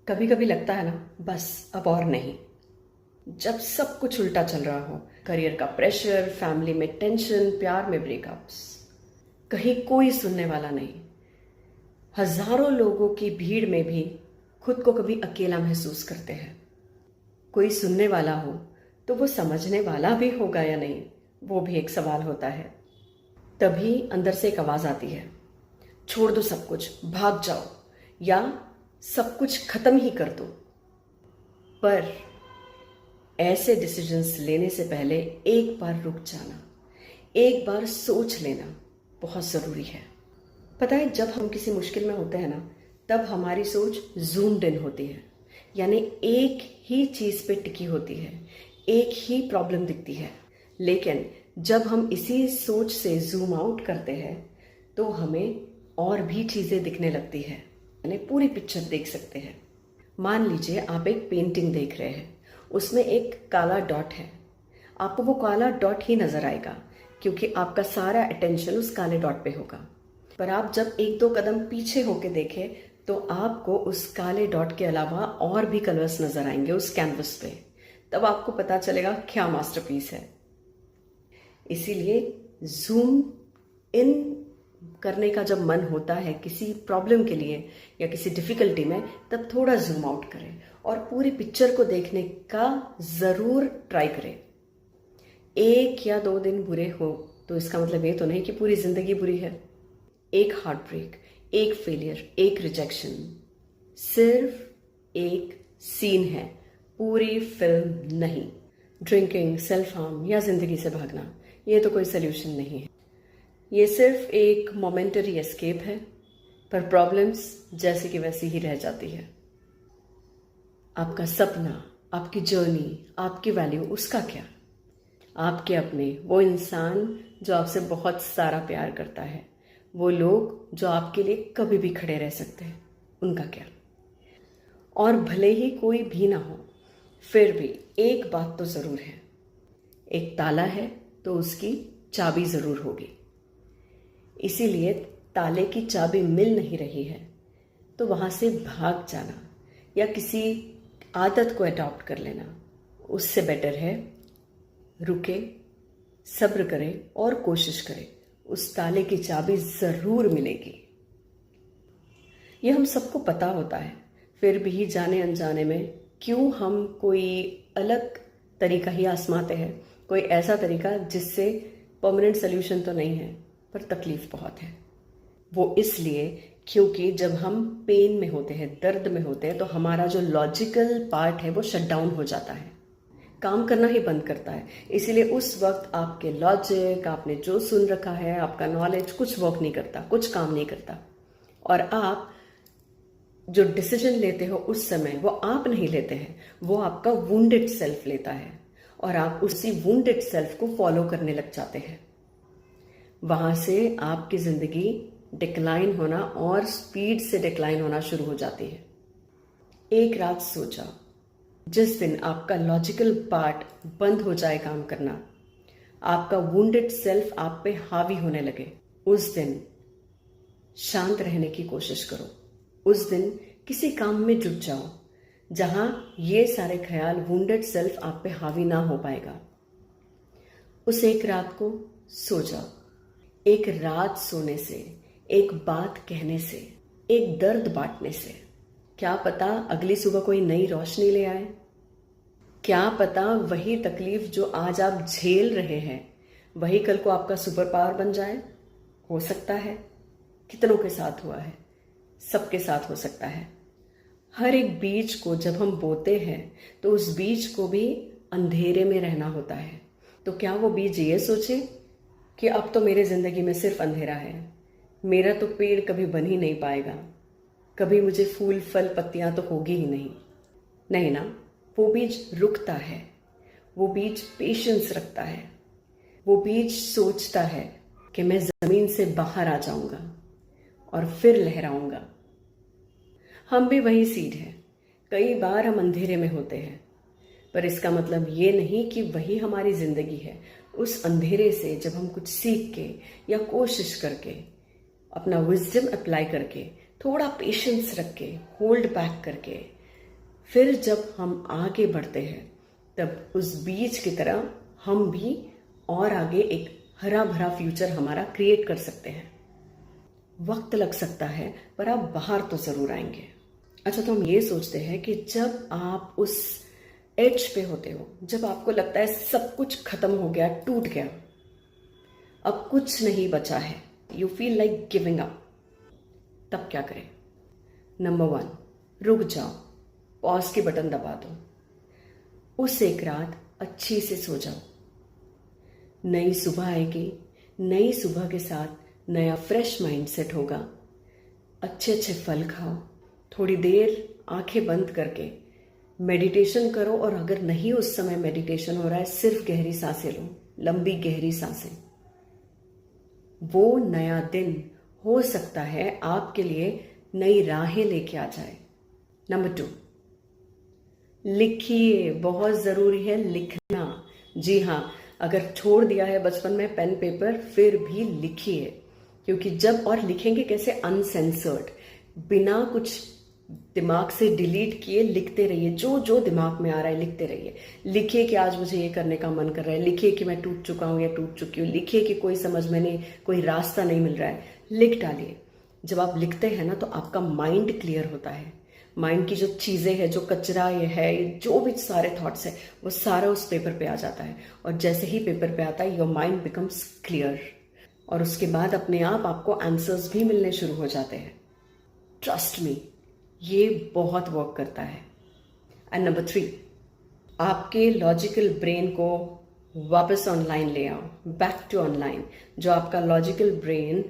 कभी कभी लगता है ना, बस अब और नहीं। जब सब कुछ उल्टा चल रहा हो, करियर का प्रेशर, फैमिली में टेंशन, प्यार में ब्रेकअप्स, कहीं कोई सुनने वाला नहीं, हजारों लोगों की भीड़ में भी खुद को कभी अकेला महसूस करते हैं। कोई सुनने वाला हो तो वो समझने वाला भी होगा या नहीं, वो भी एक सवाल होता है। तभी अंदर से एक आवाज आती है, छोड़ दो सब कुछ, भाग जाओ, या सब कुछ खत्म ही कर दो। पर ऐसे डिसीजंस लेने से पहले एक बार रुक जाना, एक बार सोच लेना बहुत जरूरी है। पता है, जब हम किसी मुश्किल में होते हैं ना, तब हमारी सोच जूम्ड इन होती है, यानी एक ही चीज पे टिकी होती है, एक ही प्रॉब्लम दिखती है। लेकिन जब हम इसी सोच से जूम आउट करते हैं तो हमें और भी चीजें दिखने लगती है, यानी पूरी पिक्चर देख सकते हैं। मान लीजिए आप एक पेंटिंग देख रहे हैं, उसमें एक काला डॉट है। आपको वो काला डॉट ही नजर आएगा क्योंकि आपका सारा अटेंशन उस काले डॉट पे होगा। पर आप जब एक दो कदम पीछे होके देखें तो आपको उस काले डॉट के अलावा और भी कलर्स नजर आएंगे उस कैनवस पे। तब आपको पता चलेगा क्या मास्टरपीस है। इसीलिए जूम इन करने का जब मन होता है किसी प्रॉब्लम के लिए या किसी डिफिकल्टी में, तब थोड़ा जूम आउट करें और पूरी पिक्चर को देखने का जरूर ट्राई करें। एक या दो दिन बुरे हो तो इसका मतलब ये तो नहीं कि पूरी जिंदगी बुरी है। एक हार्ट ब्रेक, एक फेलियर, एक रिजेक्शन सिर्फ एक सीन है, पूरी फिल्म नहीं। ड्रिंकिंग, सेल्फ हार्म या जिंदगी से भागना ये तो कोई सोल्यूशन नहीं है। ये सिर्फ एक मोमेंटरी एस्केप है, पर प्रॉब्लम्स जैसे कि वैसी ही रह जाती है। आपका सपना, आपकी जर्नी, आपकी वैल्यू, उसका क्या? आपके अपने, वो इंसान जो आपसे बहुत सारा प्यार करता है, वो लोग जो आपके लिए कभी भी खड़े रह सकते हैं, उनका क्या? और भले ही कोई भी ना हो, फिर भी एक बात तो जरूर है, एक ताला है तो उसकी चाबी जरूर होगी। इसीलिए ताले की चाबी मिल नहीं रही है तो वहां से भाग जाना या किसी आदत को अडॉप्ट कर लेना, उससे बेटर है रुके, सब्र करें और कोशिश करें, उस ताले की चाबी जरूर मिलेगी। ये हम सबको पता होता है, फिर भी जाने अनजाने में क्यों हम कोई अलग तरीका ही आजमाते हैं, कोई ऐसा तरीका जिससे परमानेंट सोल्यूशन तो नहीं है पर तकलीफ बहुत है। वो इसलिए क्योंकि जब हम पेन में होते हैं, दर्द में होते हैं, तो हमारा जो लॉजिकल पार्ट है वो शट डाउन हो जाता है, काम करना ही बंद करता है। इसीलिए उस वक्त आपके लॉजिक, आपने जो सुन रखा है, आपका नॉलेज कुछ वर्क नहीं करता, कुछ काम नहीं करता। और आप जो डिसीजन लेते हो उस समय वो आप नहीं लेते हैं, वो आपका वुंडेड सेल्फ लेता है और आप उसी वुंडेड सेल्फ को फॉलो करने लग जाते हैं। वहां से आपकी जिंदगी डिक्लाइन होना और स्पीड से डिक्लाइन होना शुरू हो जाती है। एक रात सोचा, जिस दिन आपका लॉजिकल पार्ट बंद हो जाए काम करना, आपका वुंडेड सेल्फ आप पे हावी होने लगे, उस दिन शांत रहने की कोशिश करो। उस दिन किसी काम में जुट जाओ जहां ये सारे ख्याल, वुंडेड सेल्फ आप पे हावी ना हो पाएगा। उस एक रात को सो जाओ। एक रात सोने से, एक बात कहने से, एक दर्द बांटने से क्या पता अगली सुबह कोई नई रोशनी ले आए। क्या पता वही तकलीफ जो आज आप झेल रहे हैं वही कल को आपका सुपर पावर बन जाए। हो सकता है, कितनों के साथ हुआ है, सबके साथ हो सकता है। हर एक बीज को जब हम बोते हैं तो उस बीज को भी अंधेरे में रहना होता है। तो क्या वो बीज ये सोचे कि अब तो मेरे जिंदगी में सिर्फ अंधेरा है, मेरा तो पेड़ कभी बन ही नहीं पाएगा, कभी मुझे फूल फल पत्तियां तो होगी ही नहीं। नहीं ना, वो बीज रुकता है, वो बीज पेशेंस रखता है, वो बीज सोचता है कि मैं जमीन से बाहर आ जाऊंगा और फिर लहराऊंगा। हम भी वही सीड है। कई बार हम अंधेरे में होते हैं, पर इसका मतलब ये नहीं कि वही हमारी जिंदगी है। उस अंधेरे से जब हम कुछ सीख के या कोशिश करके, अपना विजडम अप्लाई करके, थोड़ा पेशेंस रख के, होल्ड बैक करके फिर जब हम आगे बढ़ते हैं तब उस बीज की तरह हम भी और आगे एक हरा भरा फ्यूचर हमारा क्रिएट कर सकते हैं। वक्त लग सकता है पर आप बाहर तो जरूर आएंगे। अच्छा, तो हम ये सोचते हैं कि जब आप उस एज पे होते हो, जब आपको लगता है सब कुछ खत्म हो गया, टूट गया, अब कुछ नहीं बचा है, you feel like giving up, तब क्या करें? नंबर 1, रुक जाओ, पॉज की बटन दबा दो, उस एक रात अच्छी से सो जाओ। नई सुबह आएगी, नई सुबह के साथ नया फ्रेश माइंड सेट होगा। अच्छे अच्छे फल खाओ, थोड़ी देर आंखें बंद करके मेडिटेशन करो, और अगर नहीं उस समय मेडिटेशन हो रहा है, सिर्फ गहरी सांसें लो, लंबी गहरी सांसें। वो नया दिन हो सकता है आपके लिए नई राहें लेके आ जाए। नंबर 2, लिखिए, बहुत जरूरी है लिखना। जी हाँ, अगर छोड़ दिया है बचपन में पेन पेपर, फिर भी लिखिए, क्योंकि जब, और लिखेंगे कैसे? अनसेंसर्ड, बिना कुछ दिमाग से डिलीट किए लिखते रहिए। जो जो दिमाग में आ रहा है लिखते रहिए। लिखिए कि आज मुझे ये करने का मन कर रहा है, लिखिए कि मैं टूट चुका हूं या टूट चुकी हूँ, लिखिए कि कोई समझ में नहीं, कोई रास्ता नहीं मिल रहा है, लिख डालिए। जब आप लिखते हैं ना तो आपका माइंड क्लियर होता है। माइंड की जो चीज़ें हैं, जो कचरा ये है, जो भी सारे थॉट्स है, वो सारा उस पेपर पे आ जाता है। और जैसे ही पेपर पे आता है, योर माइंड बिकम्स क्लियर, और उसके बाद अपने आप आपको आंसर्स भी मिलने शुरू हो जाते हैं। ट्रस्ट मी, ये बहुत वर्क करता है। एंड नंबर 3, आपके लॉजिकल ब्रेन को वापस ऑनलाइन ले आओ, बैक टू ऑनलाइन। जो आपका लॉजिकल ब्रेन,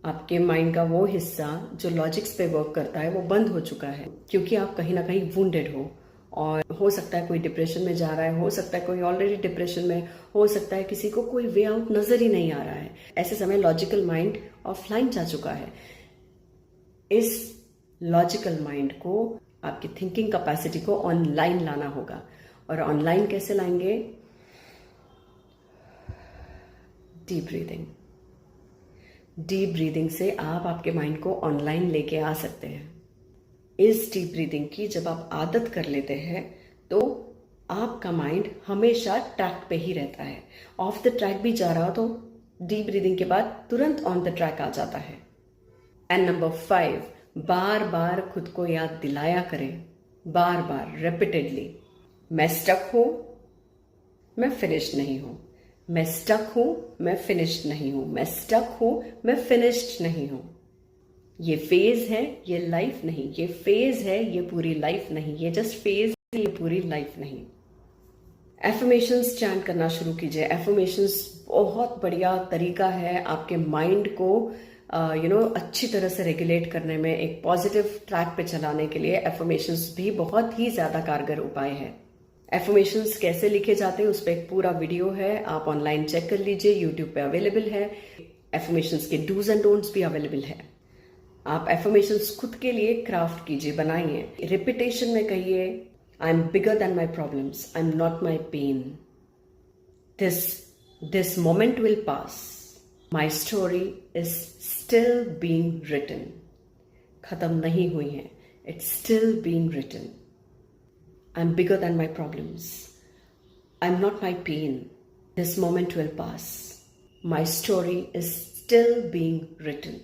आपके माइंड का वो हिस्सा जो लॉजिक्स पे वर्क करता है, वो बंद हो चुका है, क्योंकि आप कहीं ना कहीं वुंडेड हो। और हो सकता है कोई डिप्रेशन में जा रहा है, हो सकता है कोई ऑलरेडी डिप्रेशन में, हो सकता है किसी को कोई वे आउट नजर ही नहीं आ रहा है। ऐसे समय लॉजिकल माइंड ऑफलाइन जा चुका है। इस लॉजिकल माइंड को, आपकी थिंकिंग कैपेसिटी को ऑनलाइन लाना होगा। और ऑनलाइन कैसे लाएंगे? Deep breathing. डीप ब्रीदिंग से आप आपके माइंड को ऑनलाइन लेके आ सकते हैं। इस डीप ब्रीदिंग की जब आप आदत कर लेते हैं तो आपका माइंड हमेशा ट्रैक पे ही रहता है। ऑफ द ट्रैक भी जा रहा हो तो डीप ब्रीदिंग के बाद तुरंत ऑन द ट्रैक आ जाता है। एंड नंबर 5, बार बार खुद को याद दिलाया करें, बार बार रिपीटेडली, मैं स्टक हूं, मैं फिनिश्ड नहीं हूं, मैं स्टक हूं, मैं फिनिश्ड नहीं हूं, मैं स्टक हूं, मैं फिनिश्ड नहीं हूं। ये फेज है, ये लाइफ नहीं। ये फेज है, ये पूरी लाइफ नहीं। ये जस्ट फेज है, ये पूरी लाइफ नहीं। एफर्मेशंस चैंट करना शुरू कीजिए। एफर्मेशंस बहुत बढ़िया तरीका है आपके माइंड को अच्छी तरह से रेगुलेट करने में, एक पॉजिटिव ट्रैक पे चलाने के लिए एफर्मेशंस भी बहुत ही ज्यादा कारगर उपाय है। एफर्मेशंस कैसे लिखे जाते हैं उस पर एक पूरा वीडियो है, आप ऑनलाइन चेक कर लीजिए, यूट्यूब पे अवेलेबल है। एफर्मेशंस के डूज एंड डोंट्स भी अवेलेबल है। आप एफर्मेशंस खुद के लिए क्राफ्ट कीजिए, बनाइए। रिपीटेशन में कहिए, I am bigger than my problems, I am not my pain, this moment will pass, my story is still being written. खत्म नहीं हुई है, it's still being written. I am bigger than my problems, I am not my pain, this moment will pass, my story is still being written.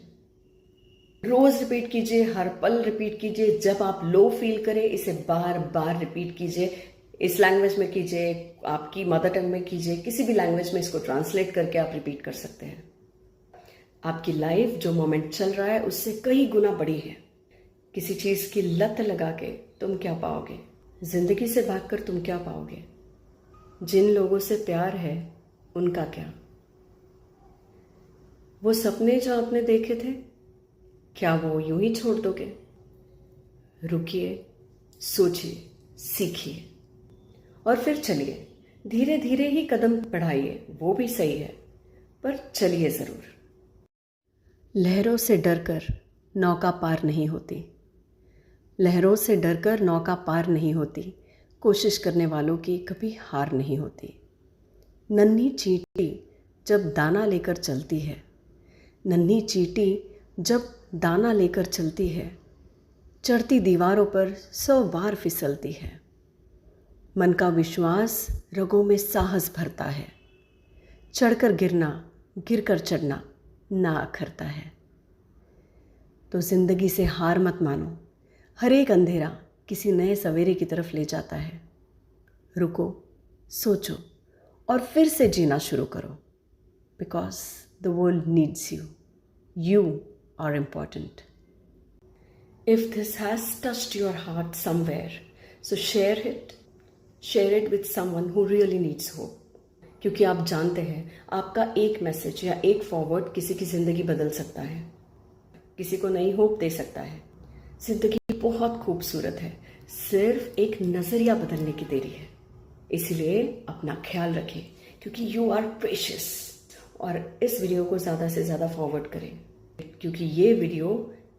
रोज repeat कीजिए, हर पल repeat कीजिए। जब आप लो फील करें, इसे बार बार रिपीट कीजिए। इस लैंग्वेज में कीजिए, आपकी मदर टंग में कीजिए, किसी भी लैंग्वेज में इसको ट्रांसलेट करके आप रिपीट कर सकते हैं। आपकी लाइफ जो मोमेंट चल रहा है उससे कई गुना बड़ी है। किसी चीज की लत लगा के तुम क्या पाओगे? जिंदगी से भागकर तुम क्या पाओगे? जिन लोगों से प्यार है उनका क्या? वो सपने जो आपने देखे थे, क्या वो यूं ही छोड़ दोगे? रुकिए, सोचिए, सीखिए और फिर चलिए। धीरे धीरे ही कदम बढ़ाइए, वो भी सही है, पर चलिए जरूर। लहरों से डरकर नौका पार नहीं होती। लहरों से डरकर नौका पार नहीं होती। कोशिश करने वालों की कभी हार नहीं होती। नन्ही चींटी जब दाना लेकर चलती है, नन्ही चींटी जब दाना लेकर चलती है, चढ़ती दीवारों पर 100 बार फिसलती है। मन का विश्वास रगों में साहस भरता है। चढ़कर गिरना, गिरकर चढ़ना ना अखरता है। तो जिंदगी से हार मत मानो, हर एक अंधेरा किसी नए सवेरे की तरफ ले जाता है। रुको, सोचो और फिर से जीना शुरू करो, because the world needs you. You are important. If this has touched your heart somewhere, so share it with someone who really needs hope. क्योंकि आप जानते हैं आपका एक मैसेज या एक फॉरवर्ड किसी की जिंदगी बदल सकता है, किसी को नई होप दे सकता है। जिंदगी बहुत खूबसूरत है, सिर्फ एक नजरिया बदलने की देरी है। इसलिए अपना ख्याल रखें, क्योंकि यू आर प्रेशियस। और इस वीडियो को ज़्यादा से ज़्यादा फॉरवर्ड करें, क्योंकि ये वीडियो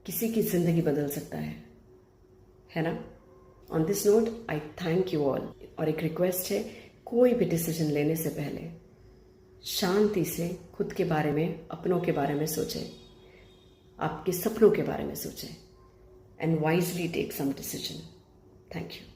किसी की जिंदगी बदल सकता है ना। On this note I thank you all. और एक रिक्वेस्ट है, कोई भी डिसीजन लेने से पहले शांति से खुद के बारे में, अपनों के बारे में सोचें, आपके सपनों के बारे में सोचें, and wisely take some decision. Thank you.